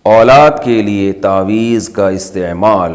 اولاد کے لیے تعویذ کا استعمال۔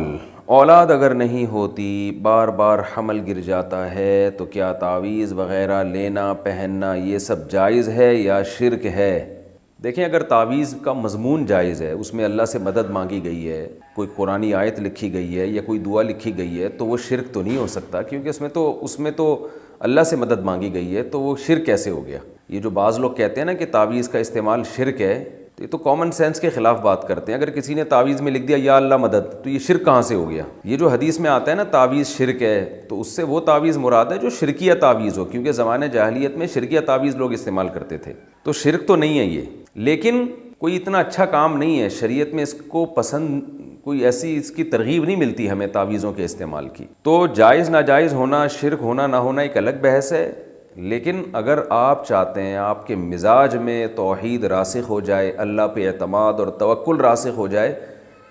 اولاد اگر نہیں ہوتی، بار بار حمل گر جاتا ہے، تو کیا تعویذ وغیرہ لینا پہننا یہ سب جائز ہے یا شرک ہے؟ دیکھیں، اگر تعویذ کا مضمون جائز ہے، اس میں اللہ سے مدد مانگی گئی ہے، کوئی قرآنی آیت لکھی گئی ہے یا کوئی دعا لکھی گئی ہے، تو وہ شرک تو نہیں ہو سکتا، کیونکہ اس میں تو اللہ سے مدد مانگی گئی ہے، تو وہ شرک کیسے ہو گیا؟ یہ جو بعض لوگ کہتے ہیں نا کہ تعویذ کا استعمال شرک ہے، تو یہ تو کامن سینس کے خلاف بات کرتے ہیں۔ اگر کسی نے تعویذ میں لکھ دیا یا اللہ مدد، تو یہ شرک کہاں سے ہو گیا؟ یہ جو حدیث میں آتا ہے نا تعویذ شرک ہے، تو اس سے وہ تعویذ مراد ہے جو شرکیہ تعویذ ہو، کیونکہ زمانے جاہلیت میں شرکیہ تعویذ لوگ استعمال کرتے تھے، تو شرک تو نہیں ہے یہ، لیکن کوئی اتنا اچھا کام نہیں ہے، شریعت میں اس کو پسند، کوئی ایسی اس کی ترغیب نہیں ملتی ہمیں تعویذوں کے استعمال کی۔ تو جائز ناجائز ہونا، شرک ہونا نہ ہونا ایک الگ بحث ہے، لیکن اگر آپ چاہتے ہیں آپ کے مزاج میں توحید راسخ ہو جائے، اللہ پہ اعتماد اور توکل راسخ ہو جائے،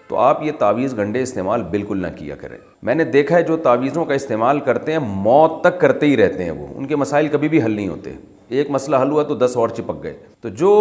تو آپ یہ تعویذ گنڈے استعمال بالکل نہ کیا کریں۔ میں نے دیکھا ہے جو تعویذوں کا استعمال کرتے ہیں موت تک کرتے ہی رہتے ہیں، وہ ان کے مسائل کبھی بھی حل نہیں ہوتے، ایک مسئلہ حل ہوا تو 10 اور چپک گئے۔ تو جو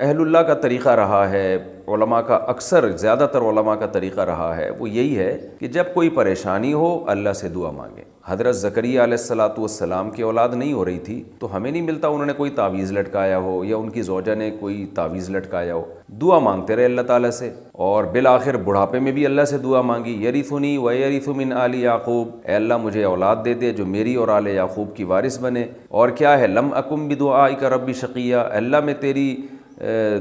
اہل اللہ کا طریقہ رہا ہے، علماء کا اکثر زیادہ تر علماء کا طریقہ رہا ہے، وہ یہی ہے کہ جب کوئی پریشانی ہو اللہ سے دعا مانگیں۔ حضرت زکریا علیہ السلام کی اولاد نہیں ہو رہی تھی، تو ہمیں نہیں ملتا انہوں نے کوئی تعویذ لٹکایا ہو یا ان کی زوجہ نے کوئی تعویذ لٹکایا ہو، دعا مانگتے رہے اللہ تعالیٰ سے، اور بالآخر بڑھاپے میں بھی اللہ سے دعا مانگی، یرثنی و یرث من آل یعقوب، اے اللہ مجھے اولاد دے دے جو میری اور آل یعقوب کی وارث بنے۔ اور کیا ہے، لم اکم بدعائک رب شقیا، اللہ میں تیری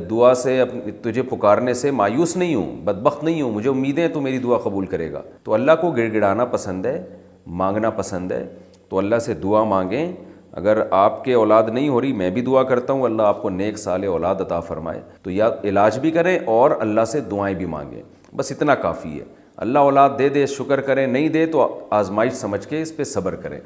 دعا سے، تجھے پکارنے سے مایوس نہیں ہوں، بدبخت نہیں ہوں، مجھے امیدیں تو میری دعا قبول کرے گا۔ تو اللہ کو گڑ گڑانا پسند ہے، مانگنا پسند ہے، تو اللہ سے دعا مانگیں۔ اگر آپ کے اولاد نہیں ہو رہی، میں بھی دعا کرتا ہوں اللہ آپ کو نیک صالح اولاد عطا فرمائے، تو یا علاج بھی کریں اور اللہ سے دعائیں بھی مانگیں، بس اتنا کافی ہے۔ اللہ اولاد دے دے شکر کریں، نہیں دے تو آزمائش سمجھ کے اس پہ صبر کریں۔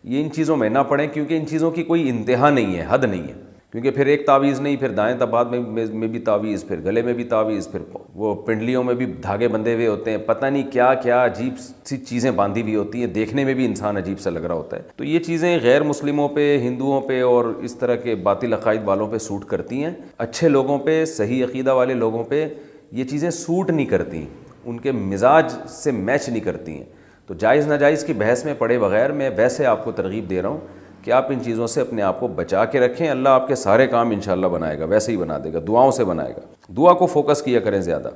یہ ان چیزوں میں نہ پڑیں، کیونکہ ان چیزوں کی کوئی انتہا نہیں ہے، حد نہیں ہے، کیونکہ پھر ایک تعویذ نہیں، پھر دائیں دباد میں بھی تعویذ، پھر گلے میں بھی تعویذ، پھر وہ پنڈلیوں میں بھی دھاگے بندھے ہوئے ہوتے ہیں، پتہ نہیں کیا کیا عجیب سی چیزیں باندھی ہوئی ہوتی ہیں، دیکھنے میں بھی انسان عجیب سا لگ رہا ہوتا ہے۔ تو یہ چیزیں غیر مسلموں پہ، ہندوؤں پہ اور اس طرح کے باطل عقائد والوں پہ سوٹ کرتی ہیں، اچھے لوگوں پہ، صحیح عقیدہ والے لوگوں پہ یہ چیزیں سوٹ نہیں کرتی، ان کے مزاج سے میچ نہیں کرتی ہیں۔ تو جائز ناجائز کی بحث میں پڑے بغیر میں ویسے آپ کو ترغیب دے رہا ہوں کہ آپ ان چیزوں سے اپنے آپ کو بچا کے رکھیں، اللہ آپ کے سارے کام انشاءاللہ بنائے گا، ویسے ہی بنا دے گا، دعاؤں سے بنائے گا۔ دعا کو فوکس کیا کریں زیادہ۔